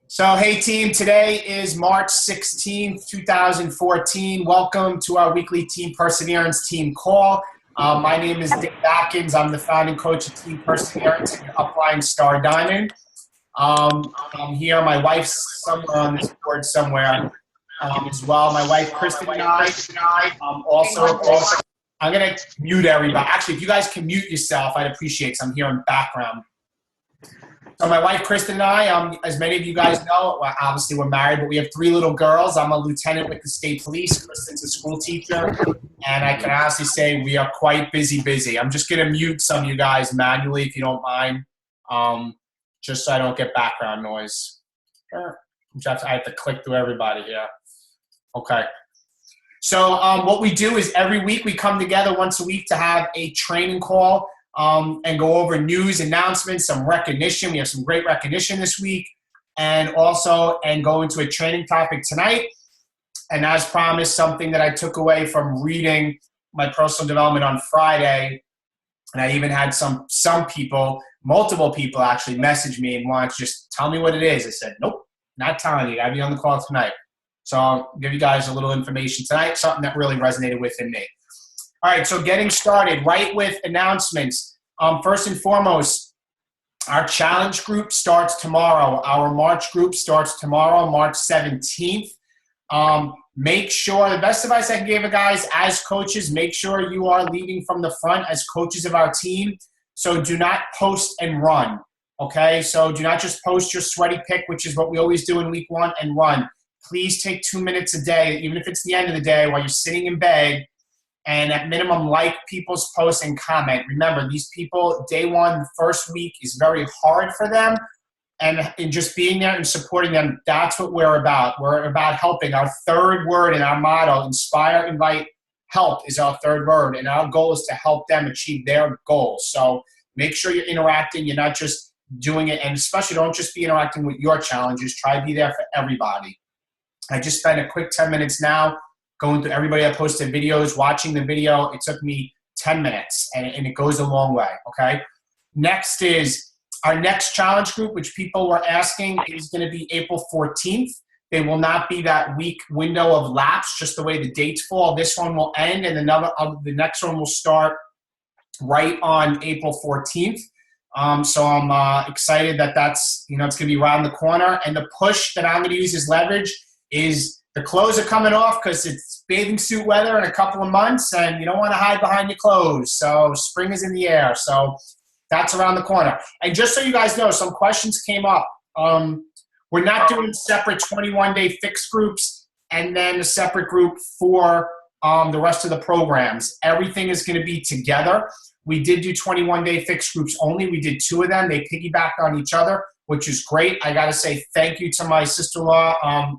So, hey team, today is March 16th, 2014. Welcome to our weekly Team Perseverance team call. My name is Dave Atkins. I'm the founding coach of Team Perseverance and Upline Star Diamond. I'm here. My wife's somewhere on this board somewhere as well. My wife, Kristen, and I also. I'm going to mute everybody. Actually, if you guys can mute yourself, I'd appreciate it because I'm hearing background. So my wife, Kristen, and I, as many of you guys know, obviously we're married, but we have 3 little girls. I'm a lieutenant with the state police. Kristen's a school teacher. And I can honestly say we are quite busy. I'm just going to mute some of you guys manually, if you don't mind, just so I don't get background noise. I have to click through everybody here. Okay. So what we do is every week we come together once a week to have a training call. And go over news, announcements, some recognition. We have some great recognition this week. And go into a training topic tonight. And as promised, something that I took away from reading my personal development on Friday. And I even had some people, multiple people actually message me and want to just tell me what it is. I said, nope, not telling you. I'll be on the call tonight. So I'll give you guys a little information tonight, something that really resonated within me. All right, so getting started right with announcements. First and foremost, our challenge group starts tomorrow. Our March group starts tomorrow, March 17th. Make sure, the best advice I can give you guys as coaches, make sure you are leading from the front as coaches of our team. So do not post and run, okay? So do not just post your sweaty pic, which is what we always do in week 1, and run. Please take 2 minutes a day, even if it's the end of the day while you're sitting in bed, and at minimum, like people's posts and comment. Remember, these people, day one, first week is very hard for them. And in just being there and supporting them, that's what we're about. We're about helping. Our third word in our motto, inspire, invite, help, is our third word. And our goal is to help them achieve their goals. So make sure you're interacting. You're not just doing it. And especially don't just be interacting with your challenges. Try to be there for everybody. I just spent a quick 10 minutes now going through everybody that posted videos, watching the video. It took me 10 minutes, and it goes a long way, okay? Next is our next challenge group, which people were asking, is going to be April 14th. They will not be that week window of lapse, just the way the dates fall. This one will end, and the next one will start right on April 14th. So I'm excited that's, it's going to be around the corner. And the push that I'm going to use as leverage is the clothes are coming off because it's bathing suit weather in a couple of months, and you don't want to hide behind your clothes. So spring is in the air. So that's around the corner. And just so you guys know, some questions came up. We're not doing separate 21-day fixed groups and then a separate group for the rest of the programs. Everything is going to be together. We did do 21-day fixed groups only. We did 2 of them. They piggybacked on each other, which is great. I got to say thank you to my sister-in-law,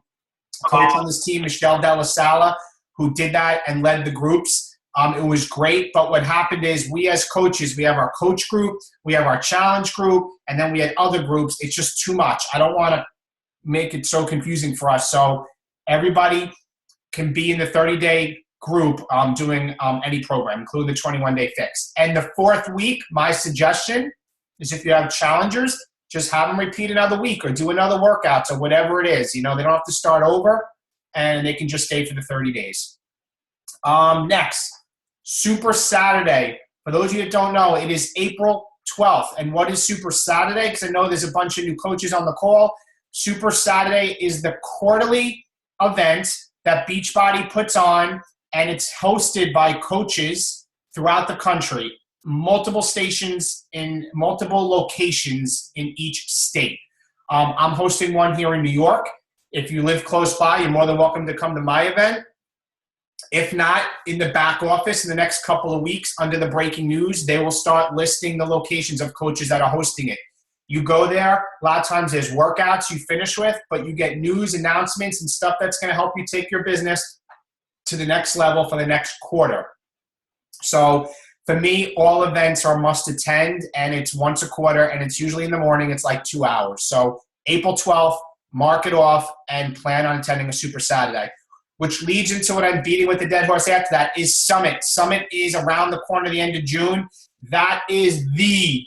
coach on this team, Michelle Della Sala, who did that and led the groups. It was great, but what happened is we as coaches, we have our coach group, we have our challenge group, and then we had other groups. It's just too much. I don't want to make it so confusing for us. So everybody can be in the 30-day group doing any program, including the 21-day fix. And the 4th week, my suggestion is if you have challengers, just have them repeat another week or do another workout or whatever it is. They don't have to start over, and they can just stay for the 30 days. Next, Super Saturday. For those of you that don't know, it is April 12th. And what is Super Saturday? Because I know there's a bunch of new coaches on the call. Super Saturday is the quarterly event that Beachbody puts on, and it's hosted by coaches throughout the country. Multiple stations in multiple locations in each state. I'm hosting one here in New York. If you live close by, you're more than welcome to come to my event. If not, in the back office in the next couple of weeks under the breaking news, they will start listing the locations of coaches that are hosting it. You go there, a lot of times there's workouts you finish with, but you get news, announcements, and stuff that's going to help you take your business to the next level for the next quarter. So for me, all events are must attend, and it's once a quarter, and it's usually in the morning. It's like 2 hours. So April 12th, mark it off, and plan on attending a Super Saturday, which leads into what I'm beating with the dead horse after that is Summit. Summit is around the corner, the end of June. That is the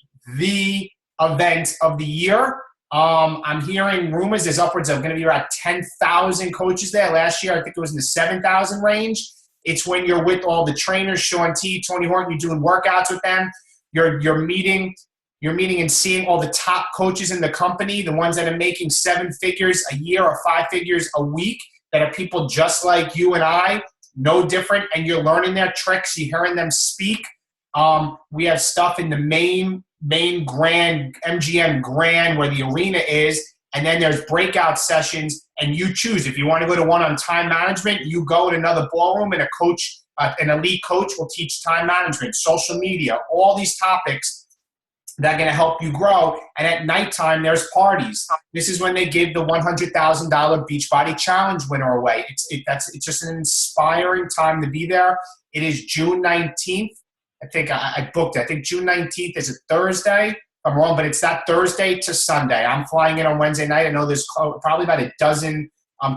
event of the year. I'm hearing rumors there's upwards of going to be around 10,000 coaches there. Last year, I think it was in the 7,000 range. It's when you're with all the trainers, Shaun T, Tony Horton, you're doing workouts with them. You're meeting and seeing all the top coaches in the company, the ones that are making 7 figures a year or 5 figures a week, that are people just like you and I, no different, and you're learning their tricks. You're hearing them speak. We have stuff in the main grand, MGM Grand, where the arena is, and then there's breakout sessions, and you choose. If you want to go to one on time management, you go to another ballroom, and an elite coach will teach time management, social media, all these topics that are going to help you grow. And at nighttime, there's parties. This is when they give the $100,000 Beachbody Challenge winner away. It's just an inspiring time to be there. It is June 19th. I think I booked it. I think June 19th is a Thursday. I'm wrong, but it's that Thursday to Sunday. I'm flying in on Wednesday night. I know there's probably about a dozen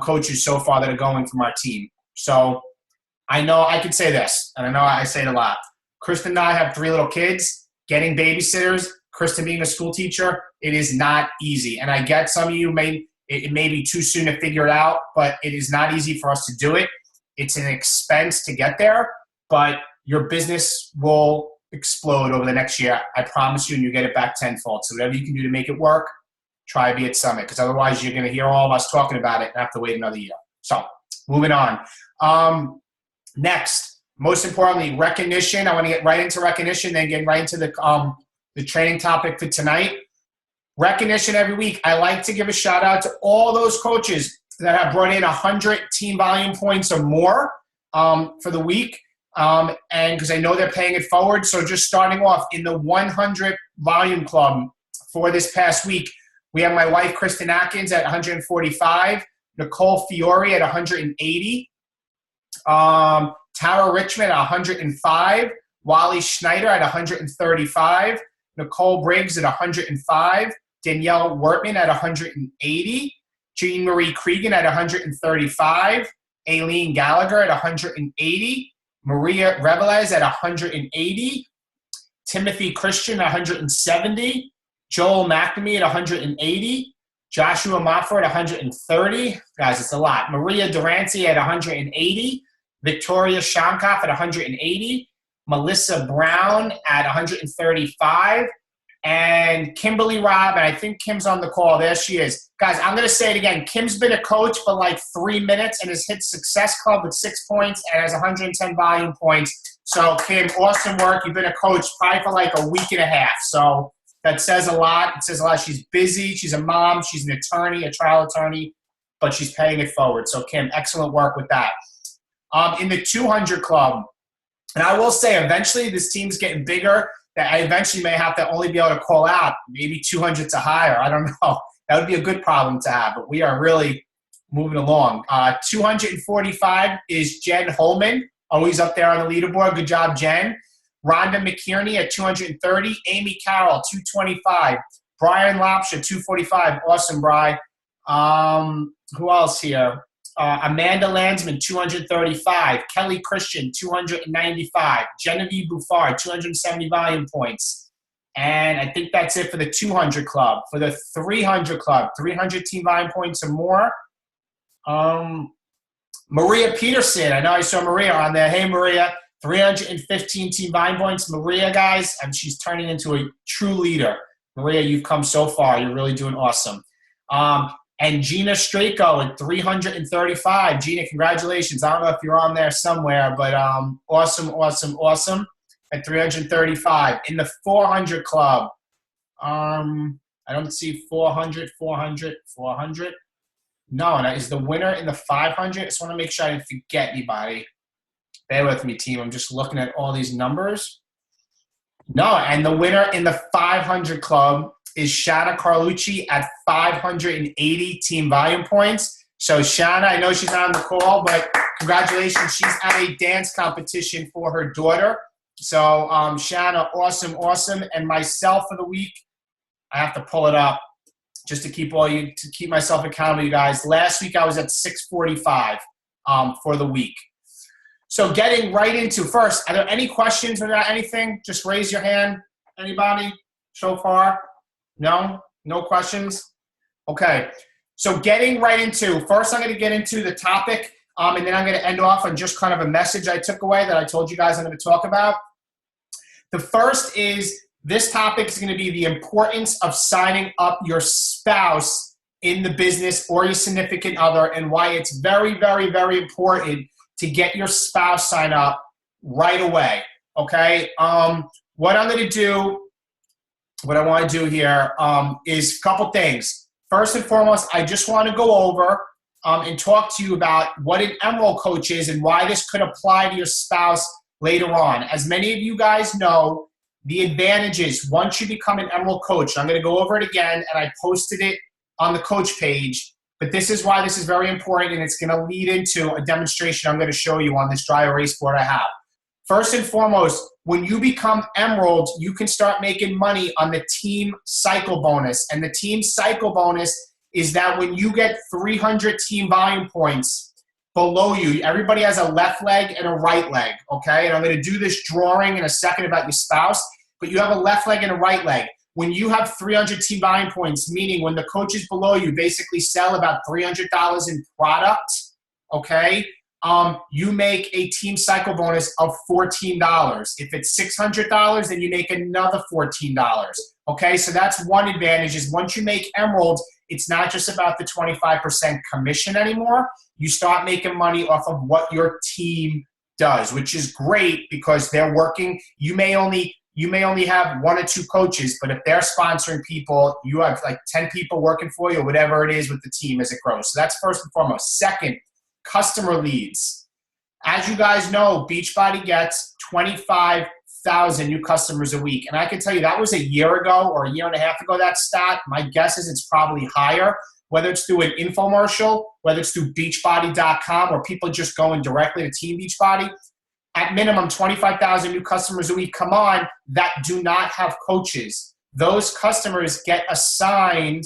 coaches so far that are going from our team. So I know I could say this, and I know I say it a lot. Kristen and I have 3 little kids. Getting babysitters, Kristen being a school teacher, it is not easy. And I get some of you it may be too soon to figure it out, but it is not easy for us to do it. It's an expense to get there, but your business will explode over the next year. I promise you, and you get it back tenfold. So whatever you can do to make it work, try Be at Summit, because otherwise you're going to hear all of us talking about it and have to wait another year. So moving on. Next, most importantly, recognition. I want to get right into recognition, then get right into the training topic for tonight. Recognition every week. I like to give a shout out to all those coaches that have brought in 100 team volume points or more for the week. And because I know they're paying it forward. So just starting off in the 100 volume club for this past week, we have my wife, Kristen Atkins, at 145, Nicole Fiore at 180, Tara Richmond at 105, Wally Schneider at 135, Nicole Briggs at 105, Danielle Wertman at 180, Jean Marie Cregan at 135, Aileen Gallagher at 180, Maria Revelez at 180, Timothy Christian at 170, Joel McNamee at 180, Joshua Moffer at 130. Guys, it's a lot. Maria Durante at 180, Victoria Shankoff at 180, Melissa Brown at 135, and Kimberly Robb, and I think Kim's on the call. There she is. Guys, I'm going to say it again. Kim's been a coach for like 3 minutes and has hit Success Club with 6 points and has 110 volume points. So, Kim, awesome work. You've been a coach probably for like a week and a half. So that says a lot. It says a lot. She's busy. She's a mom. She's an attorney, a trial attorney, but she's paying it forward. So, Kim, excellent work with that. In the 200 club, and I will say eventually this team's getting bigger, that I eventually may have to only be able to call out maybe 200 to higher. I don't know. That would be a good problem to have, but we are really moving along. 245 is Jen Holman, always up there on the leaderboard. Good job, Jen. Rhonda McKierney at 230. Amy Carroll, 225. Brian Lopsha, 245. Awesome, Bri. Who else here? Amanda Landsman, 235. Kelly Christian, 295. Genevieve Buffard, 270 volume points. And I think that's it for the 200 club. For the 300 club, 300 team volume points or more, Maria Peterson. I know I saw Maria on there. Hey, Maria, 315 team volume points. Maria, guys, and she's turning into a true leader. Maria, you've come so far. You're really doing awesome. And Gina Strayko at 335. Gina, congratulations. I don't know if you're on there somewhere, but awesome at 335. In the 400 club, I don't see 400. No, and is the winner in the 500? I just want to make sure I didn't forget anybody. Bear with me, team. I'm just looking at all these numbers. No, and the winner in the 500 club is Shanna Carlucci at 580 team volume points. So Shanna, I know she's not on the call, but congratulations. She's at a dance competition for her daughter. So Shanna, awesome. And myself for the week, I have to pull it up just to keep myself accountable, you guys. Last week I was at 645 for the week. So getting right into first, are there any questions about anything? Just raise your hand. Anybody so far? No questions? Okay, so getting right into, first I'm going to get into the topic, and then I'm going to end off on just kind of a message I took away that I told you guys I'm going to talk about. The first is, this topic is going to be the importance of signing up your spouse in the business or your significant other, and why it's very, very, very important to get your spouse signed up right away, okay? What I'm going to do, what I want to do here is a couple things. First and foremost, I just want to go over and talk to you about what an Emerald coach is and why this could apply to your spouse later on. As many of you guys know, the advantages once you become an Emerald coach, I'm going to go over it again, and I posted it on the coach page, but this is why this is very important, and it's going to lead into a demonstration I'm going to show you on this dry erase board I have. First and foremost, when you become Emerald, you can start making money on the team cycle bonus. And the team cycle bonus is that when you get 300 team volume points below you, everybody has a left leg and a right leg, okay? And I'm going to do this drawing in a second about your spouse, but you have a left leg and a right leg. When you have 300 team volume points, meaning when the coaches below you basically sell about $300 in product, okay, you make a team cycle bonus of $14. If it's $600, then you make another $14, okay? So that's one advantage, is once you make Emerald, it's not just about the 25% commission anymore. You start making money off of what your team does, which is great because they're working. You may only have 1 or 2 coaches, but if they're sponsoring people, you have like 10 people working for you or whatever it is with the team as it grows. So that's first and foremost. Second, customer leads. As you guys know, Beachbody gets 25,000 new customers a week. And I can tell you that was a year ago or a year and a half ago, that stat. My guess is it's probably higher, whether it's through an infomercial, whether it's through Beachbody.com, or people just going directly to Team Beachbody. At minimum, 25,000 new customers a week come on that do not have coaches. Those customers get assigned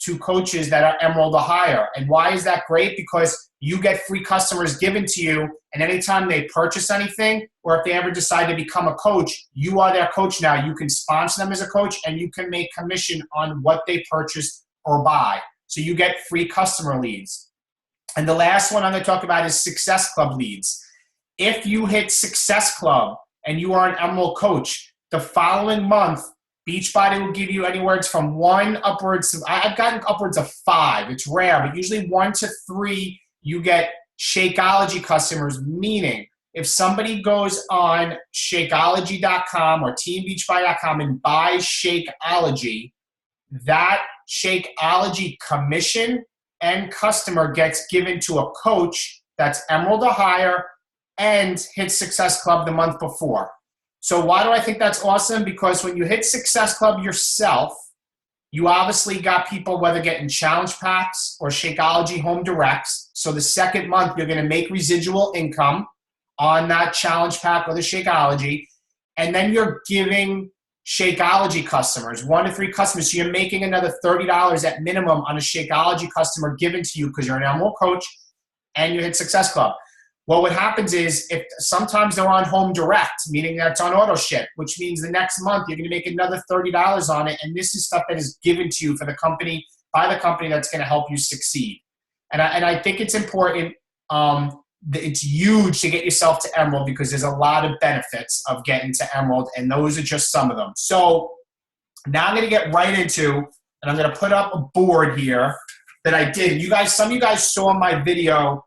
to coaches that are Emerald or higher. And why is that great? Because you get free customers given to you, and anytime they purchase anything, or if they ever decide to become a coach, you are their coach now. You can sponsor them as a coach, and you can make commission on what they purchase or buy. So you get free customer leads. And the last one I'm going to talk about is Success Club leads. If you hit Success Club and you are an Emerald coach, the following month, Beachbody will give you anywhere from 1 upwards to, I've gotten upwards of 5. It's rare, but usually 1 to 3, you get Shakeology customers, meaning if somebody goes on Shakeology.com or TeamBeachbody.com and buys Shakeology, that Shakeology commission and customer gets given to a coach that's Emerald or higher and hit Success Club the month before. So why do I think that's awesome? Because when you hit Success Club yourself, you obviously got people whether getting challenge packs or Shakeology home directs. So the second month, you're going to make residual income on that challenge pack or the Shakeology. And then you're giving Shakeology customers, 1 to 3 customers. So you're making another $30 at minimum on a Shakeology customer given to you because you're an Emerald coach and you hit Success Club. Well, what happens is if sometimes they're on home direct, meaning that it's on auto ship, which means the next month you're going to make another $30 on it. And this is stuff that is given to you for the company, by the company, that's going to help you succeed. And I think it's important. It's huge to get yourself to Emerald because there's a lot of benefits of getting to Emerald, and those are just some of them. So now I'm going to get right into, and I'm going to put up a board here that I did. You guys, some of you guys saw my video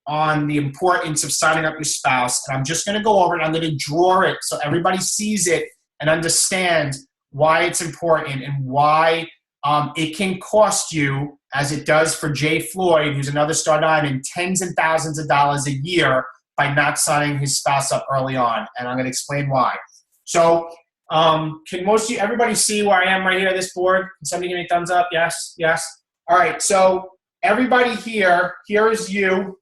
on the importance of signing up your spouse. And I'm just going to go over it. I'm going to draw it so everybody sees it and understands why it's important and why it can cost you, as it does for Jay Floyd, who's another star diamond, tens and thousands of dollars a year by not signing his spouse up early on. And I'm going to explain why. So can most of you, everybody see where I am right here on this board? Can somebody give me a thumbs up? Yes, yes. All right, so everybody here is you.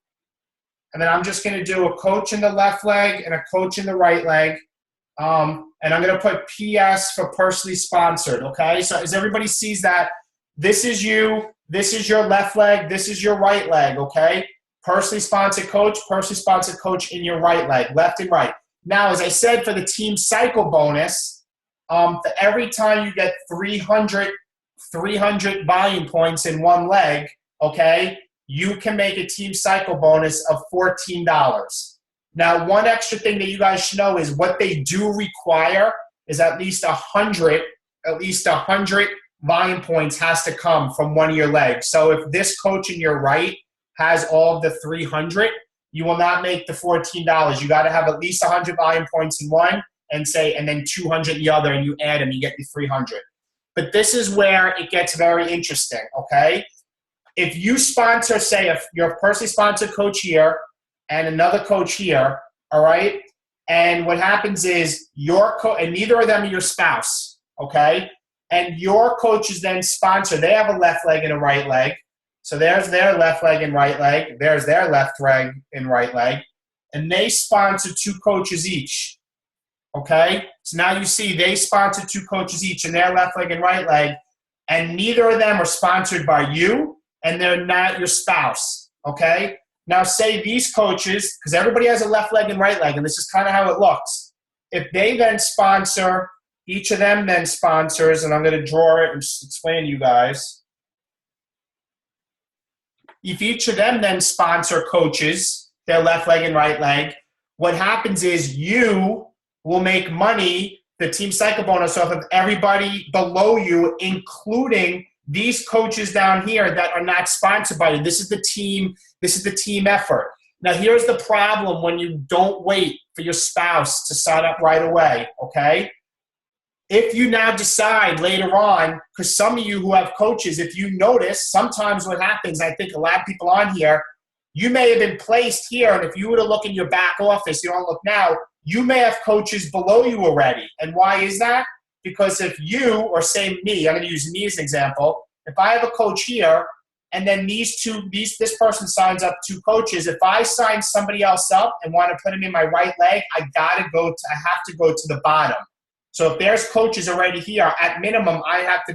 And then I'm just going to do a coach in the left leg and a coach in the right leg. And I'm going to put PS for personally sponsored, okay? So as everybody sees that, this is you, this is your left leg, this is your right leg, okay? Personally sponsored coach in your right leg, left and right. Now, as I said, for the team cycle bonus, for every time you get 300 300 volume points in one leg, okay, you can make a team cycle bonus of $14. Now, one extra thing that you guys should know is what they do require is at least 100 volume points has to come from one of your legs. So if this coach in your right has all of the 300, you will not make the $14. You got to have at least 100 volume points in one and then 200 in the other, and you add them, you get your 300. But this is where it gets very interesting, okay? If you sponsor, say, if you're a personally sponsored coach here and another coach here, all right? And what happens is and neither of them are your spouse, okay? And your coaches then sponsor. They have a left leg and a right leg. So there's their left leg and right leg. There's their left leg and right leg. And they sponsor 2 coaches each, okay? So now you see they sponsor 2 coaches each in their left leg and right leg. And neither of them are sponsored by you, and they're not your spouse, okay? Now say these coaches, because everybody has a left leg and right leg, and this is kind of how it looks. If they then sponsor, each of them then sponsors, and I'm going to draw it and explain to you guys. If each of them then sponsor coaches, their left leg and right leg, what happens is you will make money, the team cycle bonus, off of everybody below you, including these coaches down here that are not sponsored by you. This is the team effort. Now, here's the problem when you don't wait for your spouse to sign up right away, okay? If you now decide later on, because some of you who have coaches, if you notice, sometimes what happens, I think a lot of people on here, you may have been placed here, and if you were to look in your back office, you don't look now, you may have coaches below you already. And why is that? Because if you, or say me, I'm going to use me as an example, if I have a coach here, and then this person signs up 2 coaches, if I sign somebody else up and want to put them in my right leg, I have to go to the bottom. So if there's coaches already here, at minimum, I'd have to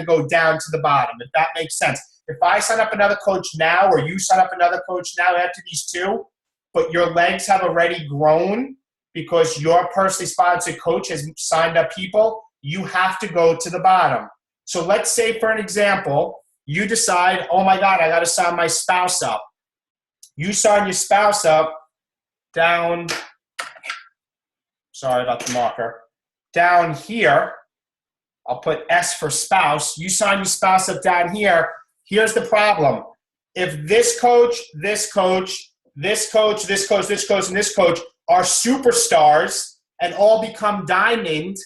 go down to the bottom, if that makes sense. If I sign up another coach now, or you sign up another coach now after these 2, but your legs have already grown because your personally sponsored coach has signed up people, you have to go to the bottom. So let's say, for an example, you decide, oh my God, I got to sign my spouse up. You sign your spouse up down, sorry about the marker, down here. I'll put S for spouse. You sign your spouse up down here. Here's the problem. If this coach, this coach, this coach, this coach, this coach, and this coach are superstars and all become diamond,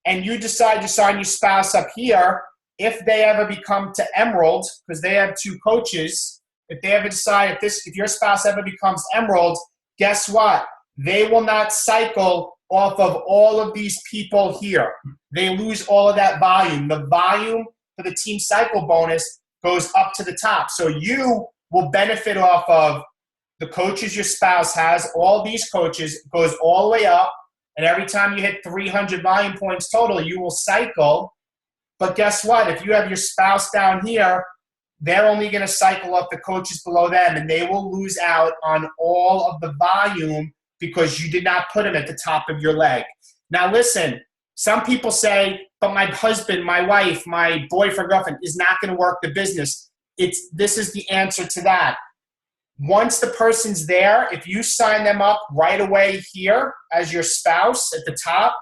and you decide to sign your spouse up here, if they ever become to emerald, because they have 2 coaches, if they ever decide, if your spouse ever becomes emerald, guess what? They will not cycle off of all of these people here. They lose all of that volume. The volume for the team cycle bonus goes up to the top. So you will benefit off of the coaches your spouse has, all these coaches, goes all the way up, and every time you hit 300 volume points total, you will cycle. But guess what? If you have your spouse down here, they're only going to cycle up the coaches below them, and they will lose out on all of the volume because you did not put them at the top of your leg. Now listen, some people say, but my husband, my wife, my boyfriend, girlfriend is not going to work the business. This is the answer to that. Once the person's there, if you sign them up right away here as your spouse at the top,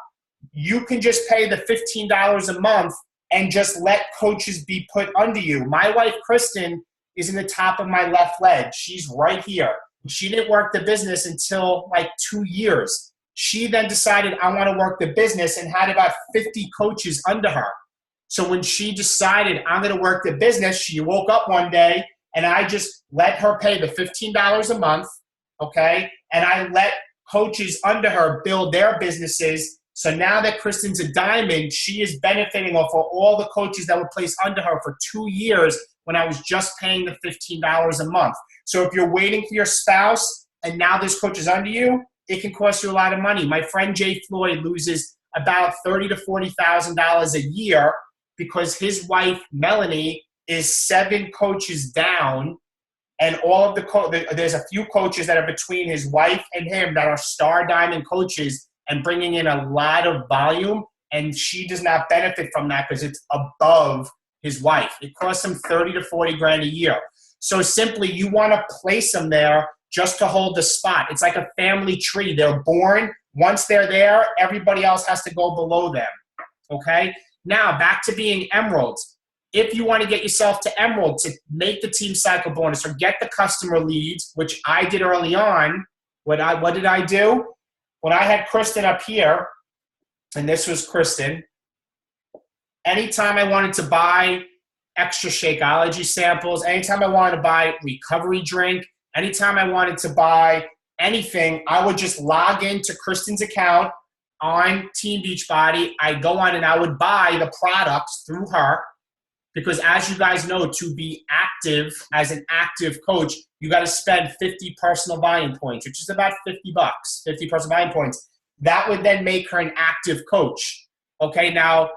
you can just pay the $15 a month and just let coaches be put under you. My wife, Kristen, is in the top of my left leg. She's right here. She didn't work the business until like 2 years. She then decided, I want to work the business, and had about 50 coaches under her. So when she decided, I'm going to work the business, she woke up one day, and I just let her pay the $15 a month, okay? And I let coaches under her build their businesses. So now that Kristen's a diamond, she is benefiting off of all the coaches that were placed under her for 2 years when I was just paying the $15 a month. So if you're waiting for your spouse and now there's coaches under you, it can cost you a lot of money. My friend Jay Floyd loses about $30,000 to $40,000 a year because his wife, Melanie, is 7 coaches down, and all of there's a few coaches that are between his wife and him that are star diamond coaches and bringing in a lot of volume, and she does not benefit from that because it's above his wife. It costs him 30 to 40 grand a year. So simply, you want to place them there just to hold the spot. It's like a family tree. They're born. Once they're there, everybody else has to go below them. Okay? Now, back to being emeralds. If you want to get yourself to emerald to make the team cycle bonus or get the customer leads, which I did early on, what did I do? When I had Kristen up here, and this was Kristen, anytime I wanted to buy extra Shakeology samples, anytime I wanted to buy recovery drink, anytime I wanted to buy anything, I would just log into Kristen's account on Team Beachbody. I go on and I would buy the products through her because, as you guys know, to be active as an active coach, you got to spend 50 personal buying points, which is about $50, 50 personal buying points. That would then make her an active coach. Okay, now,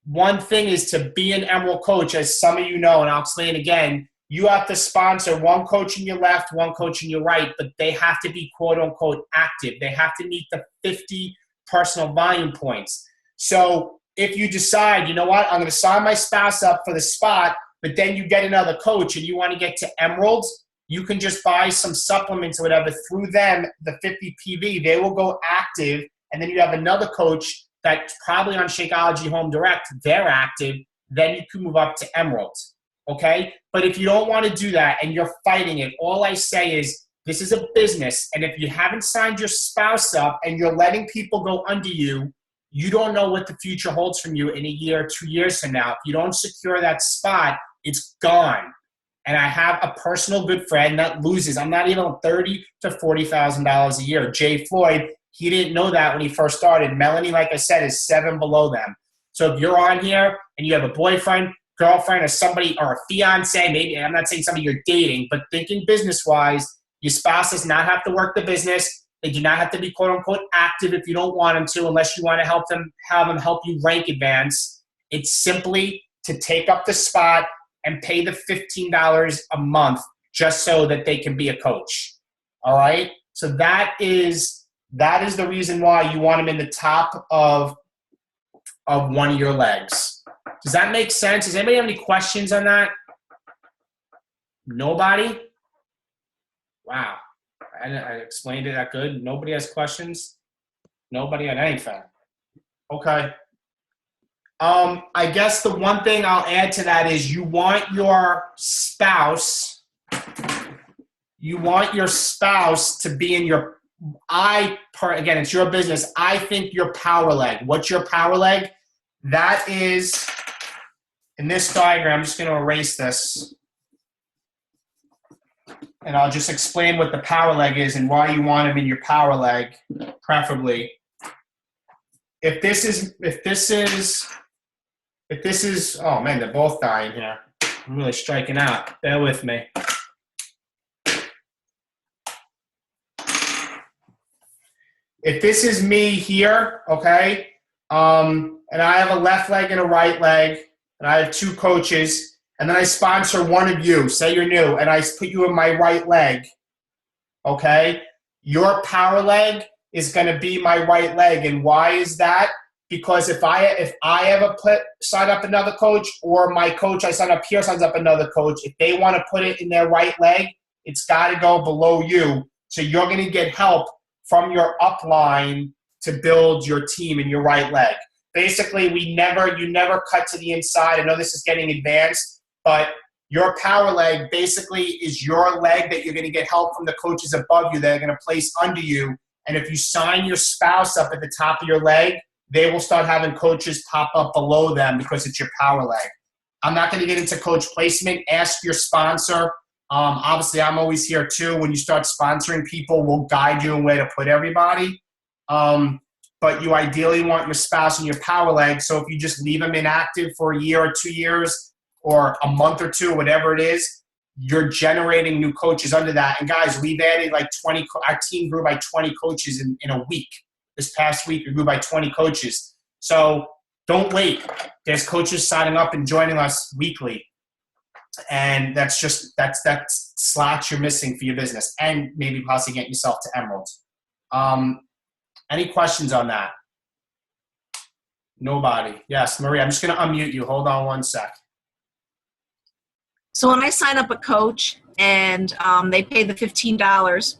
one thing is to be an Emerald coach, as some of you know, and I'll explain again, you have to sponsor one coach in your left, one coach in your right, but they have to be quote-unquote active. They have to meet the 50 personal volume points. So if you decide, you know what, I'm going to sign my spouse up for the spot, but then you get another coach and you want to get to Emeralds, you can just buy some supplements or whatever through them, the 50 PV. They will go active, and then you have another coach that's probably on Shakeology Home Direct. They're active. Then you can move up to Emeralds. Okay? But if you don't want to do that and you're fighting it, all I say is this is a business. And if you haven't signed your spouse up and you're letting people go under you, you don't know what the future holds from you in a year or 2 years from now. If you don't secure that spot, it's gone. And I have a personal good friend that loses. I'm not even $30,000 to $40,000 a year. Jay Floyd, he didn't know that when he first started. Melanie, like I said, is 7 below them. So if you're on here and you have a boyfriend, girlfriend, or somebody, or a fiance, maybe, I'm not saying somebody you're dating, but thinking business-wise, your spouse does not have to work the business. They do not have to be quote-unquote active if you don't want them to, unless you want to help them, have them help you rank advance. It's simply to take up the spot and pay the $15 a month just so that they can be a coach. All right? So that is the reason why you want them in the top of one of your legs. Does that make sense? Does anybody have any questions on that? Nobody? Wow. I explained it that good. Nobody has questions? Nobody on anything. Okay. I guess the one thing I'll add to that is you want your spouse to be in your, again, it's your business. I think your power leg. What's your power leg? That is, in this diagram, I'm just going to erase this. And I'll just explain what the power leg is and why you want them in your power leg, preferably. If this is, oh man, they're both dying here. I'm really striking out. Bear with me. If this is me here, okay, and I have a left leg and a right leg, and I have 2 coaches, and then I sponsor one of you, say you're new, and I put you in my right leg, okay? Your power leg is going to be my right leg, and why is that? Because if I ever sign up another coach, or my coach I sign up here signs up another coach, if they want to put it in their right leg, it's got to go below you. So you're going to get help from your upline to build your team in your right leg. Basically, you never cut to the inside. I know this is getting advanced, but your power leg basically is your leg that you're going to get help from the coaches above you that are going to place under you. And if you sign your spouse up at the top of your leg, they will start having coaches pop up below them because it's your power leg. I'm not going to get into coach placement. Ask your sponsor. Obviously, I'm always here too. When you start sponsoring people, we'll guide you in where to put everybody. But you ideally want your spouse in your power leg. So if you just leave them inactive for a year or 2 years or a month or 2, whatever it is, you're generating new coaches under that. And guys, we've added like 20, our team grew by 20 coaches in a week. This past week, we grew by 20 coaches. So don't wait. There's coaches signing up and joining us weekly. And that's slots you're missing for your business and maybe possibly getting yourself to Emeralds. Any questions on that? Nobody. Yes, Maria, I'm just going to unmute you. Hold on one sec. So when I sign up a coach and they pay the $15,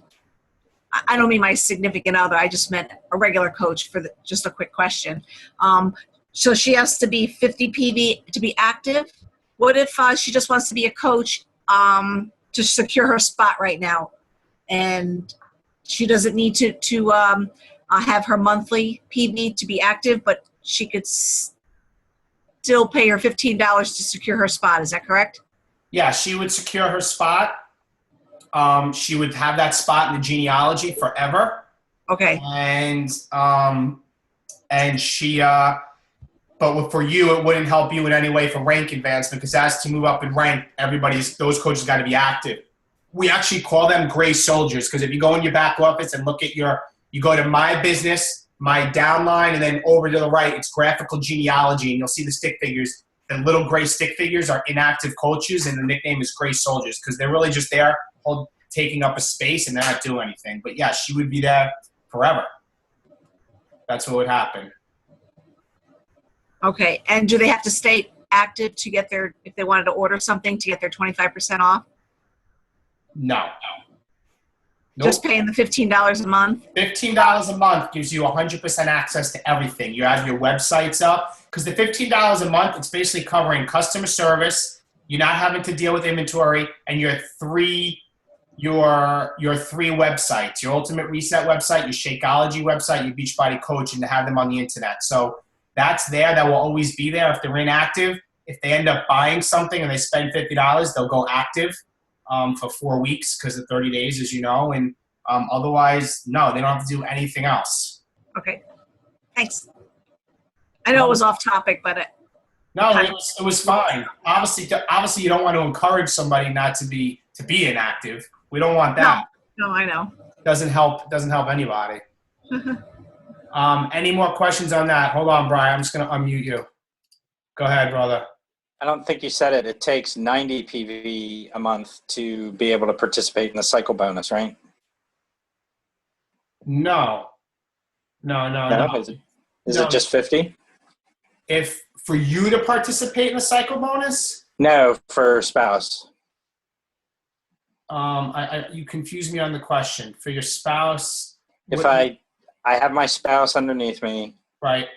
I don't mean my significant other. I just meant a regular coach for just a quick question. So she has to be 50 PV to be active. What if she just wants to be a coach to secure her spot right now, and she doesn't need to have her monthly PV to be active, but she could still pay her $15 to secure her spot. Is that correct? Yeah, she would secure her spot. She would have that spot in the genealogy forever. Okay. And she, but for you, it wouldn't help you in any way for rank advancement, because as to move up in rank, those coaches got to be active. We actually call them gray soldiers, because if you go in your back office and look at you go to My Business, My Downline, and then over to the right, it's graphical genealogy, and you'll see the stick figures. The little gray stick figures are inactive coaches, and the nickname is gray soldiers, because they're really just there taking up a space and they're not doing anything. But yeah, she would be there forever. That's what would happen. Okay. And do they have to stay active to get if they wanted to order something, to get their 25% off? No. Nope. Just paying the $15 a month? $15 a month gives you 100% access to everything. You have your websites up, because the $15 a month, it's basically covering customer service. You're not having to deal with inventory, and your three websites, your Ultimate Reset website, your Shakeology website, your Beachbody Coach, and to have them on the internet. So that's there. That will always be there. If they're inactive, if they end up buying something and they spend $50, they'll go active for 4 weeks, because of 30 days, as you know. And otherwise, no, they don't have to do anything else. Okay. Thanks. I know it was off topic, but no, it was fine. Obviously, you don't want to encourage somebody not to be inactive. We don't want that. No, I know. Doesn't help anybody. Any more questions on that? Hold on, Brian. I'm just going to unmute you. Go ahead, brother. I don't think you said it. It takes 90 PV a month to be able to participate in the cycle bonus, right? No. Is it just 50? If for you to participate in the cycle bonus? No, for spouse. You confuse me on the question. For your spouse? If I have my spouse underneath me. Right.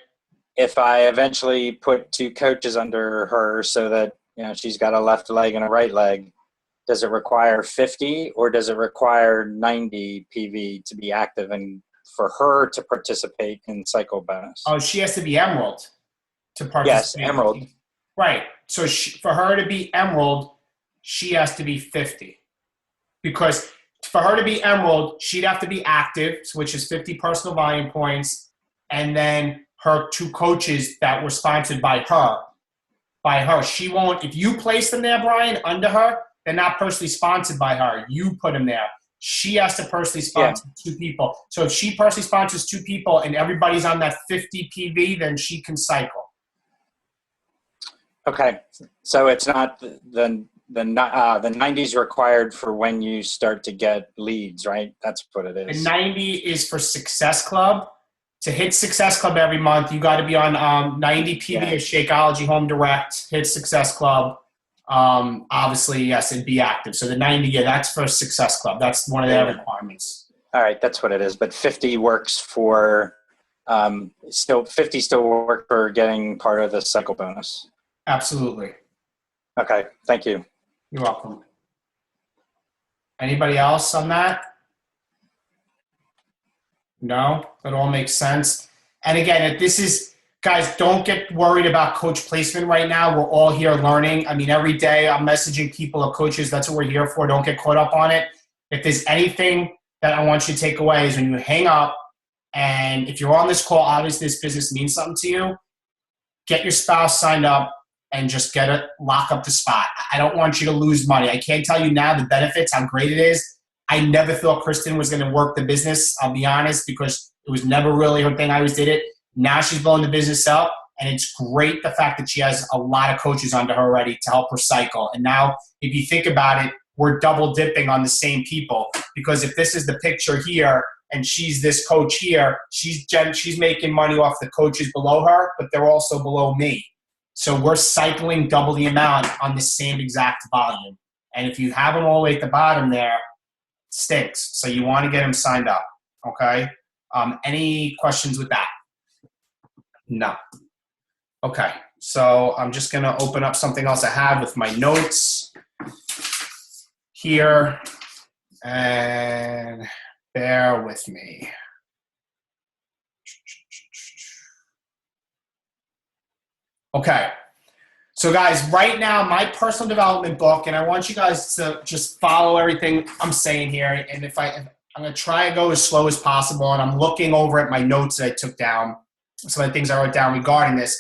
If I eventually put 2 coaches under her so that, she's got a left leg and a right leg, does it require 50 or does it require 90 PV to be active and for her to participate in cycle bonus? Oh, she has to be Emerald to participate. Yes, Emerald. Right. So for her to be Emerald, she has to be 50. Because for her to be Emerald, she'd have to be active, which is 50 personal volume points, and then her 2 coaches that were sponsored by her. She won't, if you place them there, Brian, under her, they're not personally sponsored by her. You put them there. She has to personally sponsor 2 people. So if she personally sponsors 2 people and everybody's on that 50 PV, then she can cycle. Okay. So it's not the 90's required for when you start to get leads, right? That's what it is. The 90 is for Success Club. To hit Success Club every month, you got to be on 90 PV of Shakeology Home Direct, hit Success Club. Obviously, yes, and be active. So the 90, that's for Success Club. That's one of their requirements. All right, that's what it is. But 50 works for still work for getting part of the cycle bonus. Absolutely. Okay, thank you. You're welcome. Anybody else on that? No, that all makes sense. And again, guys, don't get worried about coach placement right now. We're all here learning. I mean, every day I'm messaging people or coaches. That's what we're here for. Don't get caught up on it. If there's anything that I want you to take away is when you hang up, and if you're on this call, obviously this business means something to you, get your spouse signed up and just lock up the spot. I don't want you to lose money. I can't tell you now the benefits, how great it is. I never thought Kristen was going to work the business, I'll be honest, because it was never really her thing. I always did it. Now she's blowing the business up, and it's great the fact that she has a lot of coaches under her already to help her cycle. And now, if you think about it, we're double dipping on the same people, because if this is the picture here, and she's this coach here. She's making money off the coaches below her, but they're also below me. So we're cycling double the amount on the same exact volume. And if you have them all the way at the bottom there, it stinks. So you want to get them signed up, okay? Any questions with that? No. Okay, so I'm just going to open up something else I have with my notes here, and bear with me. Okay, so guys, right now, my personal development book, and I want you guys to just follow everything I'm saying here, and I'm going to try and go as slow as possible, and I'm looking over at my notes that I took down, some of the things I wrote down regarding this.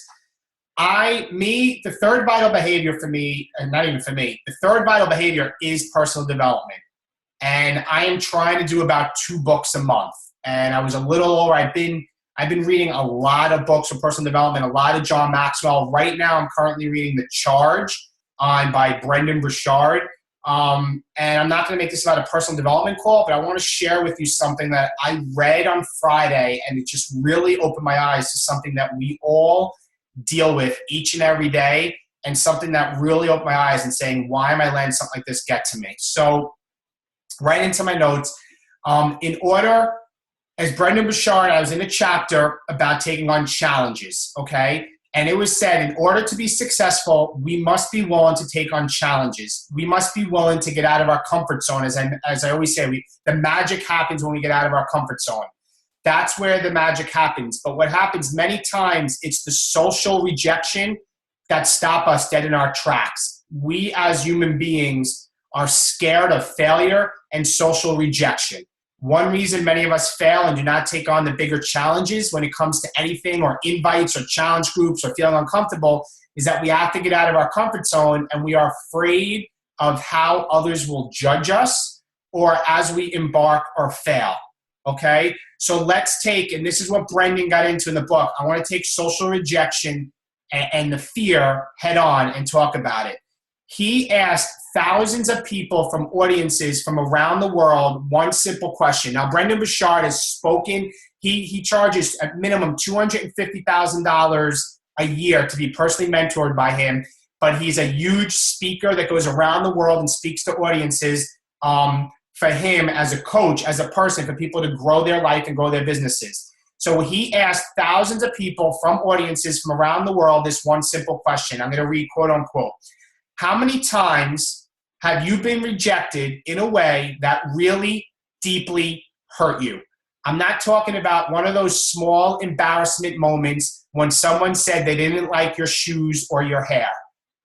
The third vital behavior for me, and not even for me, the third vital behavior is personal development. And I am trying to do about 2 books a month. And I was a little over. I've been reading a lot of books for personal development, a lot of John Maxwell. Right now, I'm currently reading The Charge by Brendan Burchard. And I'm not going to make this about a personal development call, but I want to share with you something that I read on Friday, and it just really opened my eyes to something that we all deal with each and every day, and something that really opened my eyes and saying, why am I letting something like this get to me? So right into my notes. In order, as Brendan Burchard, I was in a chapter about taking on challenges, okay? And it was said, in order to be successful, we must be willing to take on challenges. We must be willing to get out of our comfort zone. As I always say, the magic happens when we get out of our comfort zone. That's where the magic happens. But what happens many times, it's the social rejection that stop us dead in our tracks. We as human beings are scared of failure and social rejection. One reason many of us fail and do not take on the bigger challenges when it comes to anything, or invites or challenge groups, or feeling uncomfortable, is that we have to get out of our comfort zone, and we are afraid of how others will judge us, or as we embark or fail. Okay, so let's take, and this is what Brendan got into in the book, I want to take social rejection and the fear head on and talk about it. He asked thousands of people from audiences from around the world one simple question. Now, Brendan Burchard has spoken. He charges at minimum $250,000 a year to be personally mentored by him, but he's a huge speaker that goes around the world and speaks to audiences. For him as a coach, as a person, for people to grow their life and grow their businesses. So he asked thousands of people from audiences from around the world this one simple question. I'm going to read quote unquote. How many times have you been rejected in a way that really deeply hurt you? I'm not talking about one of those small embarrassment moments when someone said they didn't like your shoes or your hair.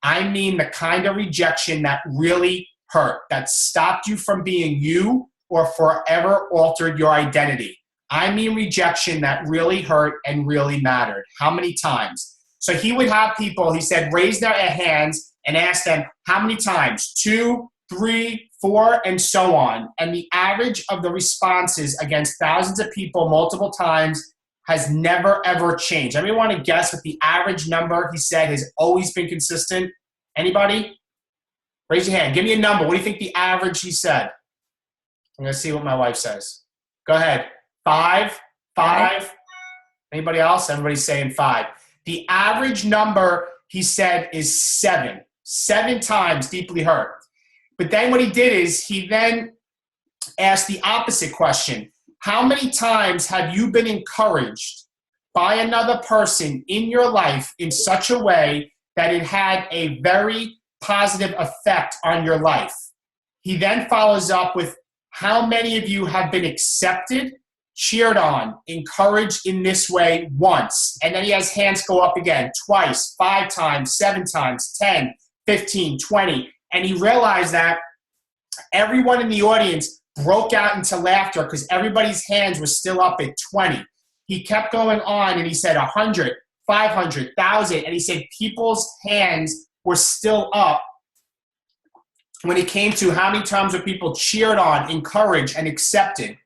I mean the kind of rejection that really hurt, that stopped you from being you or forever altered your identity. I mean rejection that really hurt and really mattered. How many times? So he would have people, he said, raise their hands and ask them, how many times? 2, 3, 4, and so on. And the average of the responses against thousands of people multiple times has never, ever changed. Everyone want to guess what the average number, he said, has always been consistent? Anybody? Raise your hand. Give me a number. What do you think the average, he said? I'm going to see what my wife says. Go ahead. 5? Anybody else? Everybody's saying 5. The average number, he said, is 7. 7 times deeply hurt. But then what he did is he then asked the opposite question. How many times have you been encouraged by another person in your life in such a way that it had a very positive effect on your life? He then follows up with, how many of you have been accepted, cheered on, encouraged in this way once? And then he has hands go up again, twice, 5 times, 7 times, 10, 15, 20. And he realized that everyone in the audience broke out into laughter because everybody's hands were still up at 20. He kept going on and he said 100, 500, 1,000. And he said people's hands were still up when it came to how many times were people cheered on, encouraged, and accepted.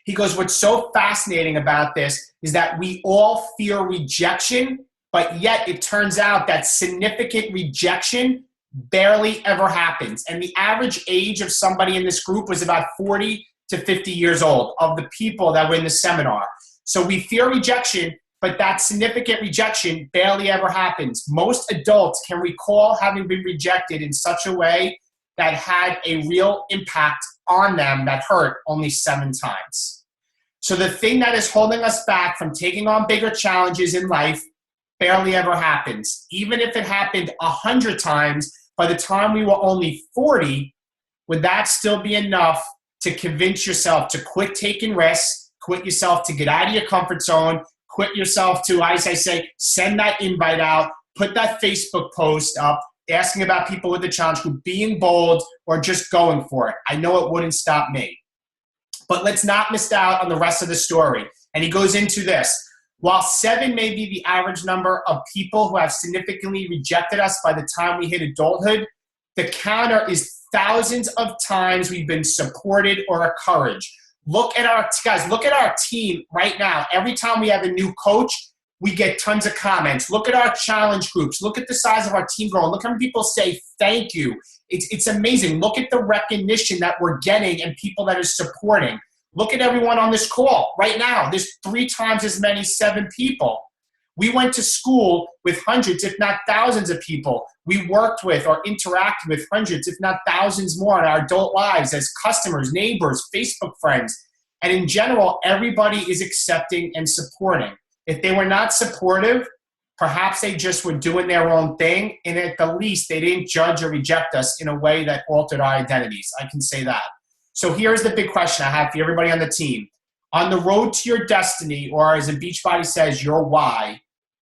He goes, what's so fascinating about this is that we all fear rejection, but yet it turns out that significant rejection barely ever happens. And the average age of somebody in this group was about 40 to 50 years old of the people that were in the seminar. So we fear rejection, but that significant rejection barely ever happens. Most adults can recall having been rejected in such a way that had a real impact on them that hurt only 7 times. So the thing that is holding us back from taking on bigger challenges in life barely ever happens. Even if it happened 100 times, by the time we were only 40, would that still be enough to convince yourself to quit taking risks, quit yourself to get out of your comfort zone, quit yourself to, as I say, send that invite out, put that Facebook post up, asking about people with the challenge group, being bold, or just going for it? I know it wouldn't stop me. But let's not miss out on the rest of the story. And he goes into this. While 7 may be the average number of people who have significantly rejected us by the time we hit adulthood, the counter is thousands of times we've been supported or encouraged. Look at our team right now. Every time we have a new coach, we get tons of comments. Look at our challenge groups. Look at the size of our team growing. Look how many people say thank you. It's amazing. Look at the recognition that we're getting and people that are supporting. Look at everyone on this call right now. There's 3 times as many 7 people. We went to school with hundreds, if not thousands of people. We worked with or interacted with hundreds, if not thousands more in our adult lives as customers, neighbors, Facebook friends. And in general, everybody is accepting and supporting. If they were not supportive, perhaps they just were doing their own thing, and at the least, they didn't judge or reject us in a way that altered our identities. I can say that. So here's the big question I have for everybody on the team. On the road to your destiny, or as a Beachbody says, your why,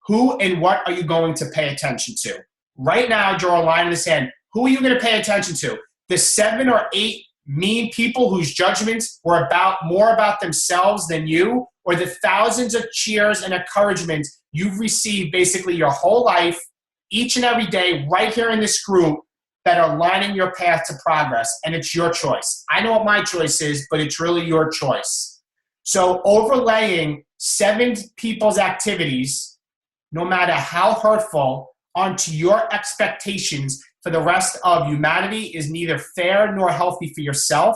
who and what are you going to pay attention to? Right now, draw a line in the sand. Who are you going to pay attention to? The 7 or 8 mean people whose judgments were more about themselves than you, or the thousands of cheers and encouragement you've received basically your whole life, each and every day, right here in this group, that are lining your path to progress, and it's your choice. I know what my choice is, but it's really your choice. So overlaying 7 people's activities, no matter how hurtful, onto your expectations for the rest of humanity is neither fair nor healthy for yourself.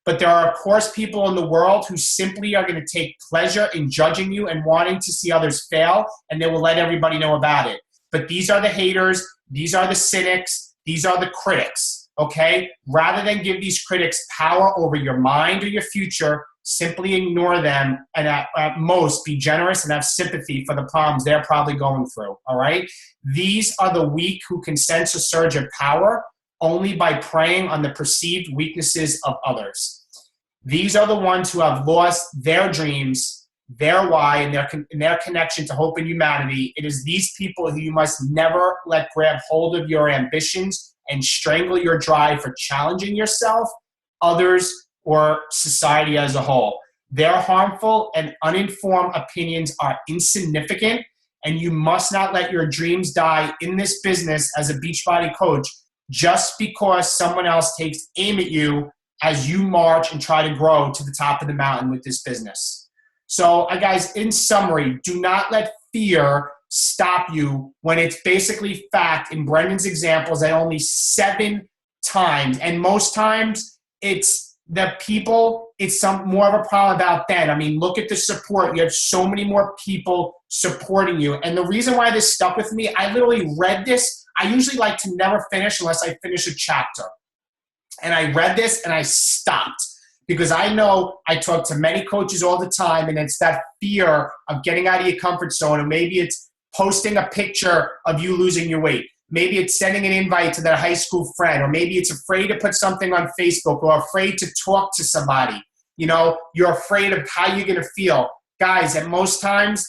But there are, of course, people in the world who simply are going to take pleasure in judging you and wanting to see others fail, and they will let everybody know about it. But these are the haters, these are the cynics, these are the critics, okay? Rather than give these critics power over your mind or your future, simply ignore them and at most be generous and have sympathy for the problems they're probably going through, all right? These are the weak who can sense a surge of power only by preying on the perceived weaknesses of others. These are the ones who have lost their dreams, their why, and their connection to hope in humanity. It is these people who you must never let grab hold of your ambitions and strangle your drive for challenging yourself, others, or society as a whole. Their harmful and uninformed opinions are insignificant, and you must not let your dreams die in this business as a Beachbody coach just because someone else takes aim at you as you march and try to grow to the top of the mountain with this business. So, guys, in summary, do not let fear stop you when it's basically fact, in Brendan's examples, that only 7 times, and most times it's the people, it's more of a problem about them. I mean, look at the support. You have so many more people supporting you. And the reason why this stuck with me, I literally read this. I usually like to never finish unless I finish a chapter. And I read this and I stopped. Because I know I talk to many coaches all the time, and it's that fear of getting out of your comfort zone. And maybe it's posting a picture of you losing your weight. Maybe it's sending an invite to that high school friend, or maybe it's afraid to put something on Facebook, or afraid to talk to somebody. You know, you're afraid of how you're going to feel. Guys, at most times,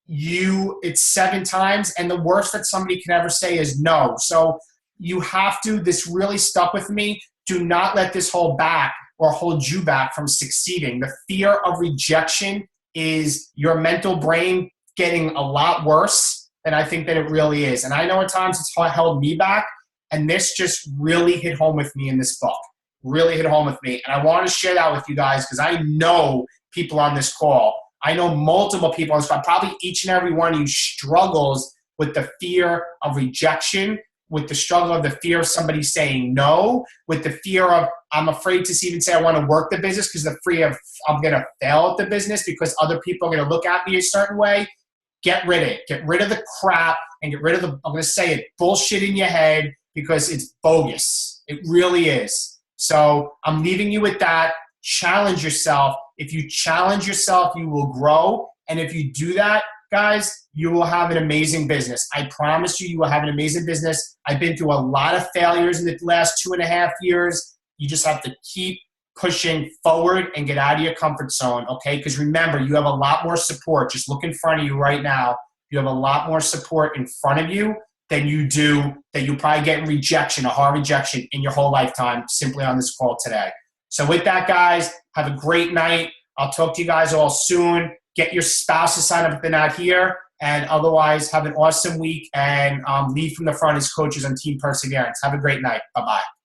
it's 7 times, and the worst that somebody can ever say is no. So you have to, this really stuck with me. Do not let this hold back or hold you back from succeeding. The fear of rejection is your mental brain getting a lot worse than I think that it really is. And I know at times it's held me back, and this just really hit home with me in this book. Really hit home with me. And I want to share that with you guys because I know people on this call. I know multiple people on this call. Probably each and every one of you struggles with the fear of rejection, with the struggle of the fear of somebody saying no, with the fear of I'm afraid to even say I want to work the business because the fear of I'm going to fail at the business because other people are going to look at me a certain way, get rid of it. Get rid of the crap and get rid of the, I'm going to say it, bullshit in your head because it's bogus. It really is. So I'm leaving you with that. Challenge yourself. If you challenge yourself, you will grow. And if you do that, guys, you will have an amazing business. I promise you, you will have an amazing business. I've been through a lot of failures in the last 2.5 years. You just have to keep pushing forward and get out of your comfort zone, okay? Because remember, you have a lot more support. Just look in front of you right now. You have a lot more support in front of you than you do, that you probably get rejection, a hard rejection in your whole lifetime simply on this call today. So with that, guys, have a great night. I'll talk to you guys all soon. Get your spouse to sign up if they're not here. And otherwise, have an awesome week and lead from the front as coaches on Team Perseverance. Have a great night. Bye-bye.